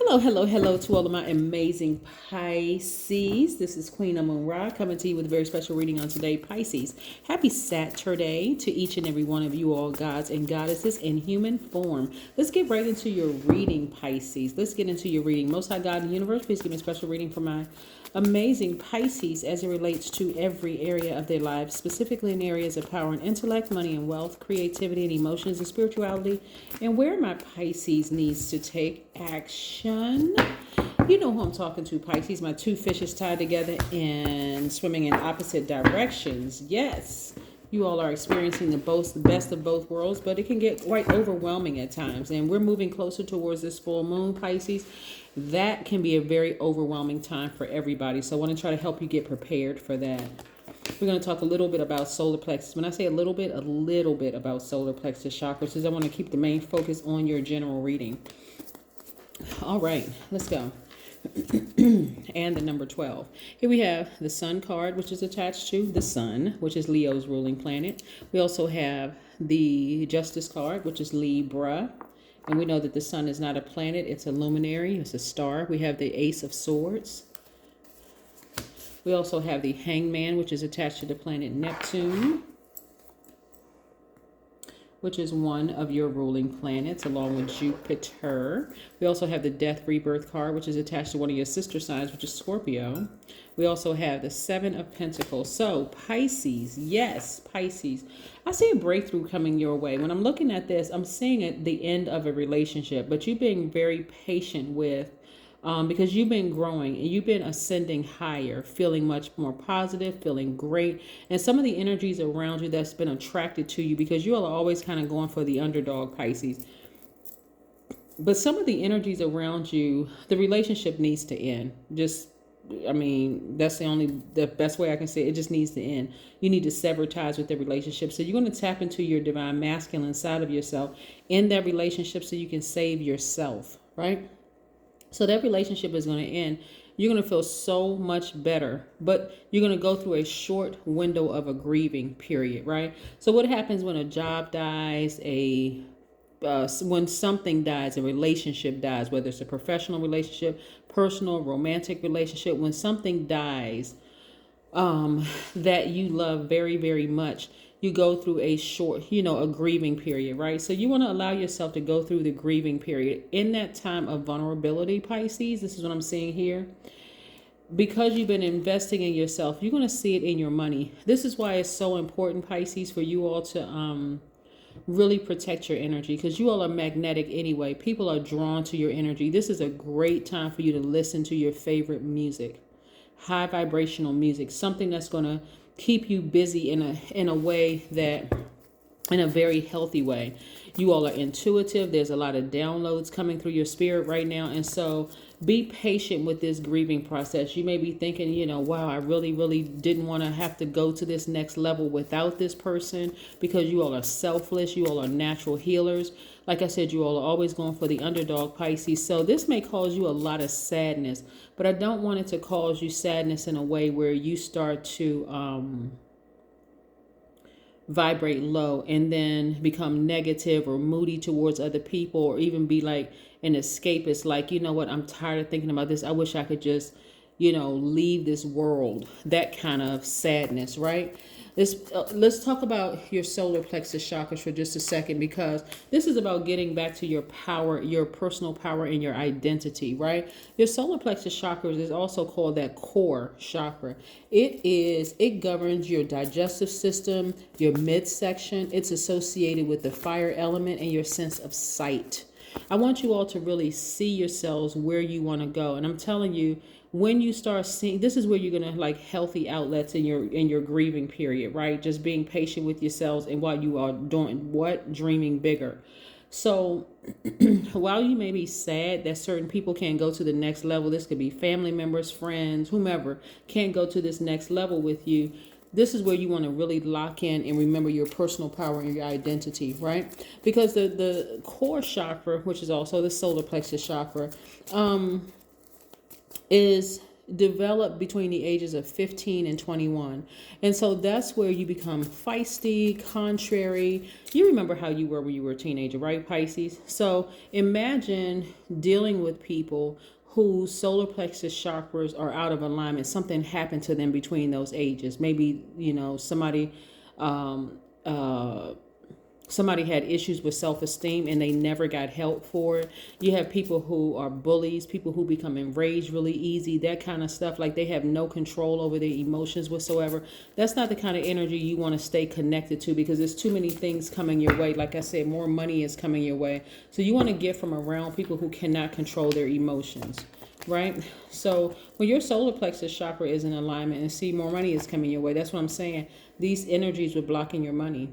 Hello, hello, hello to all of my amazing Pisces. This is Queen Amun Ra coming to you with a very special reading on today, Pisces. Happy Saturday to each and every one of you all gods and goddesses in human form. Let's get right into your reading, Pisces. Let's get into your reading. Most High God in the universe, please give me a special reading for my amazing Pisces as it relates to every area of their lives, specifically in areas of power and intellect, money and wealth, creativity and emotions and spirituality, and where my Pisces needs to take action. You know who I'm talking to, Pisces. My two fishes tied together and swimming in opposite directions. Yes, you all are experiencing the best of both worlds, but it can get quite overwhelming at times. And we're moving closer towards this full moon, Pisces. That can be a very overwhelming time for everybody. So I want to try to help you get prepared for that. We're going to talk a little bit about solar plexus. When I say a little bit about solar plexus chakras, because I want to keep the main focus on your general reading. All right, let's go. And the number 12. Here we have the Sun card, which is attached to the Sun, which is Leo's ruling planet. We also have the Justice card, which is Libra. And we know that the Sun is not a planet, it's a luminary, it's a star. We have the Ace of Swords. We also have the Hangman, which is attached to the planet Neptune, which is one of your ruling planets, along with Jupiter. We also have the Death Rebirth card, which is attached to one of your sister signs, which is Scorpio. We also have the Seven of Pentacles. So Pisces, yes, Pisces. I see a breakthrough coming your way. When I'm looking at this, I'm seeing at the end of a relationship, but you're being very patient with because you've been growing and you've been ascending higher, feeling much more positive, feeling great. And some of the energies around you that's been attracted to you, because you all are always kind of going for the underdog, Pisces. But some of the energies around you, the relationship needs to end. That's the best way I can say it. It just needs to end. You need to sever ties with the relationship. So you're going to tap into your divine masculine side of yourself in that relationship so you can save yourself, right? So that relationship is going to end. You're going to feel so much better, but you're going to go through a short window of a grieving period, right? So what happens when a job dies, when something dies, a relationship dies, whether it's a professional relationship, personal, romantic relationship, when something dies that you love very, very much, you go through a short, a grieving period, right? So you want to allow yourself to go through the grieving period. In that time of vulnerability, Pisces, this is what I'm seeing here. Because you've been investing in yourself, you're going to see it in your money. This is why it's so important, Pisces, for you all to really protect your energy, because you all are magnetic anyway. People are drawn to your energy. This is a great time for you to listen to your favorite music, high vibrational music, something that's going to keep you busy in a way that, in a very healthy way. You all are intuitive. There's a lot of downloads coming through your spirit right now. And so be patient with this grieving process. You may be thinking, wow, I really, really didn't want to have to go to this next level without this person, because you all are selfless. You all are natural healers. Like I said, you all are always going for the underdog, Pisces. So this may cause you a lot of sadness, but I don't want it to cause you sadness in a way where you start to vibrate low and then become negative or moody towards other people, or even be like an escapist, like, you know what, I'm tired of thinking about this. I wish I could just, leave this world. That kind of sadness, right? Let's talk about your solar plexus chakras for just a second, because this is about getting back to your power, your personal power, and your identity, right? Your solar plexus chakras is also called that core chakra. It governs your digestive system, your midsection. It's associated with the fire element and your sense of sight. I want you all to really see yourselves where you want to go. And I'm telling you, when you start seeing, this is where you're going to like healthy outlets in your grieving period, right? Just being patient with yourselves, and while you are doing what? Dreaming bigger. So while you may be sad that certain people can't go to the next level, this could be family members, friends, whomever, can't go to this next level with you. This is where you want to really lock in and remember your personal power and your identity, right? Because the core chakra, which is also the solar plexus chakra, is develop between the ages of 15 and 21. And so that's where you become feisty, contrary. You remember how you were when you were a teenager, right, Pisces? So imagine dealing with people whose solar plexus chakras are out of alignment. Something happened to them between those ages. Maybe, um, uh, somebody had issues with self-esteem and they never got help for it. You have people who are bullies, people who become enraged really easy, that kind of stuff. Like they have no control over their emotions whatsoever. That's not the kind of energy you want to stay connected to, because there's too many things coming your way. Like I said, more money is coming your way. So you want to get from around people who cannot control their emotions, right? So when your solar plexus chakra is in alignment and see more money is coming your way, that's what I'm saying. These energies were blocking your money.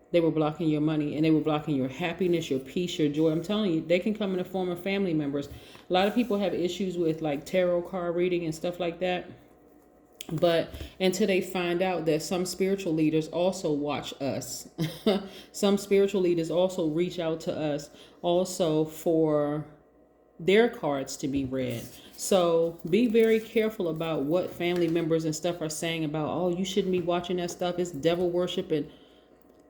They were blocking your money, and they were blocking your happiness, your peace, your joy. I'm telling you, they can come in the form of family members. A lot of people have issues with like tarot card reading and stuff like that. But until they find out that some spiritual leaders also watch us, some spiritual leaders also reach out to us also for their cards to be read. So be very careful about what family members and stuff are saying about, oh, you shouldn't be watching that stuff. It's devil worship. And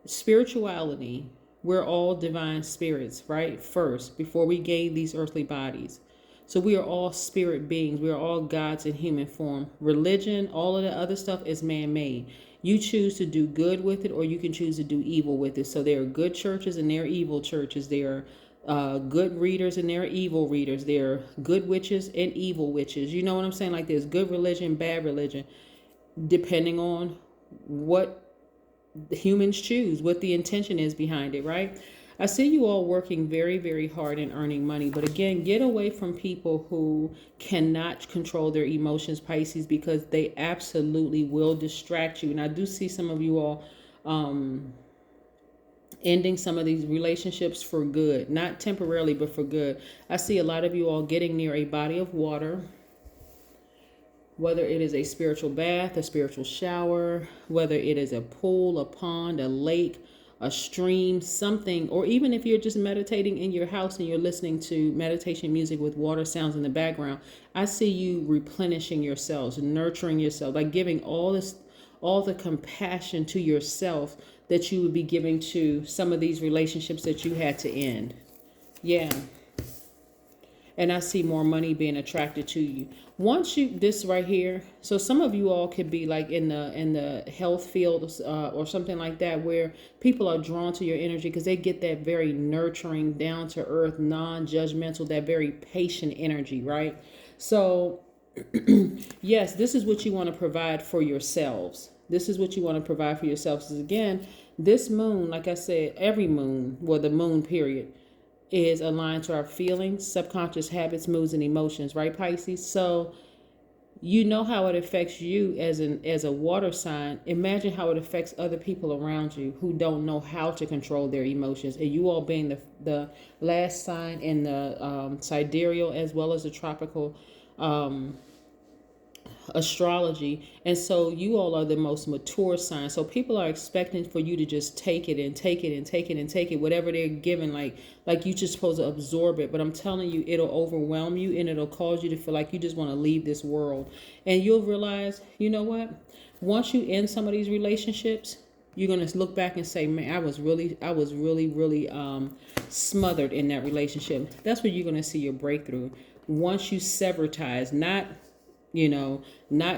spirituality, we're all divine spirits, right? First, before we gain these earthly bodies. So we are all spirit beings. We are all gods in human form. Religion, all of the other stuff is man-made. You choose to do good with it, or you can choose to do evil with it. So there are good churches and there are evil churches. There are good readers and there are evil readers. There are good witches and evil witches. You know what I'm saying? Like there's good religion, bad religion, depending on what the humans choose, what the intention is behind it, right? I see you all working very, very hard and earning money. But again, get away from people who cannot control their emotions, Pisces, because they absolutely will distract you. And I do see some of you all ending some of these relationships for good, not temporarily, but for good. I see a lot of you all getting near a body of water, whether it is a spiritual bath, a spiritual shower, whether it is a pool, a pond, a lake, a stream, something, or even if you're just meditating in your house and you're listening to meditation music with water sounds in the background, I see you replenishing yourselves, nurturing yourself, like giving all the compassion to yourself that you would be giving to some of these relationships that you had to end. Yeah. And I see more money being attracted to you. Once you, this right here, so some of you all could be like in the health field or something like that, where people are drawn to your energy because they get that very nurturing, down to earth, non-judgmental, that very patient energy, right? So yes, this is what you want to provide for yourselves. This is what you want to provide for yourselves. Because again, this moon, like I said, every moon, well, the moon period, is aligned to our feelings, subconscious habits, moods, and emotions, right, Pisces? So you know how it affects you as a water sign. Imagine how it affects other people around you who don't know how to control their emotions. And you all being the last sign in the sidereal as well as the tropical astrology, and so you all are the most mature sign. So people are expecting for you to just take it and take it and take it and take it, whatever they're given, like you're just supposed to absorb it. But I'm telling you, it'll overwhelm you and it'll cause you to feel like you just want to leave this world. And you'll realize, you know what, once you end some of these relationships, you're going to look back and say, man, I was really smothered in that relationship. That's where you're going to see your breakthrough. Once you sever ties, not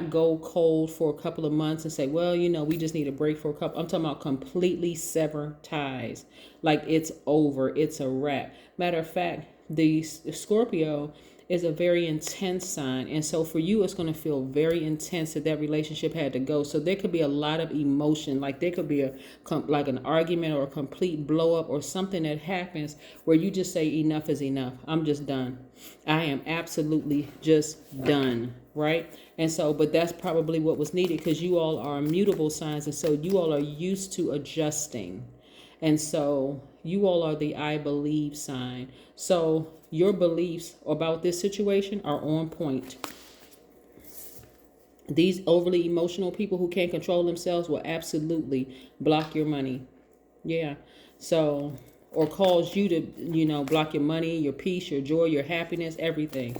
go cold for a couple of months and say, well, we just need a break for a couple. I'm talking about completely sever ties. Like it's over. It's a wrap. Matter of fact, the Scorpio is a very intense sign. And so for you, it's going to feel very intense that relationship had to go. So there could be a lot of emotion. Like there could be an argument or a complete blow up or something that happens where you just say enough is enough. I'm just done. I am absolutely just done. Right? And so, but that's probably what was needed because you all are immutable signs. And so you all are used to adjusting. And so you all are the I believe sign. So your beliefs about this situation are on point. These overly emotional people who can't control themselves will absolutely block your money. Yeah. So, or cause you to, block your money, your peace, your joy, your happiness, everything.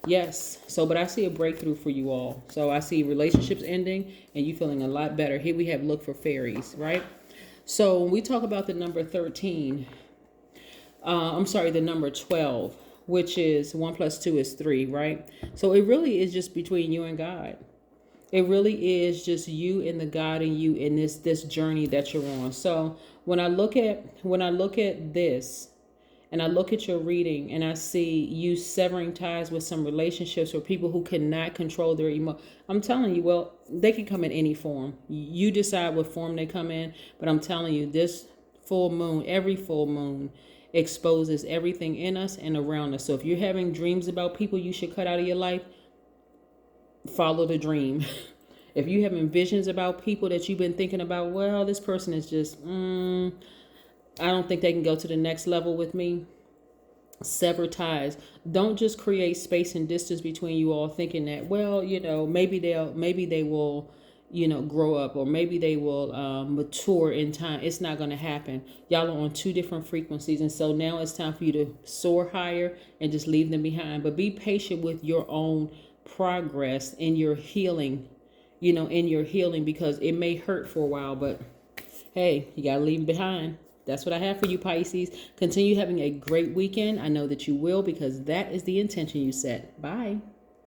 Yes. So, but I see a breakthrough for you all. So I see relationships ending and you feeling a lot better. Here we have look for fairies, right? So when we talk about the number 13, the number 12, which is 1 plus 2 is 3, right? So it really is just between you and God. It really is just you and the God and you in this journey that you're on. So when I look at this, and I look at your reading and I see you severing ties with some relationships or people who cannot control their I'm telling you, well, they can come in any form. You decide what form they come in, but I'm telling you, this full moon, every full moon exposes everything in us and around us. So if you're having dreams about people you should cut out of your life, follow the dream. If you having visions about people that you've been thinking about, well, this person is just, I don't think they can go to the next level with me, sever ties. Don't just create space and distance between you all thinking that, well, maybe they will, grow up, or maybe they will mature in time. It's not going to happen. Y'all are on two different frequencies. And so now it's time for you to soar higher and just leave them behind. But be patient with your own progress in your healing, because it may hurt for a while, but hey, you got to leave them behind. That's what I have for you, Pisces. Continue having a great weekend. I know that you will, because that is the intention you set. Bye.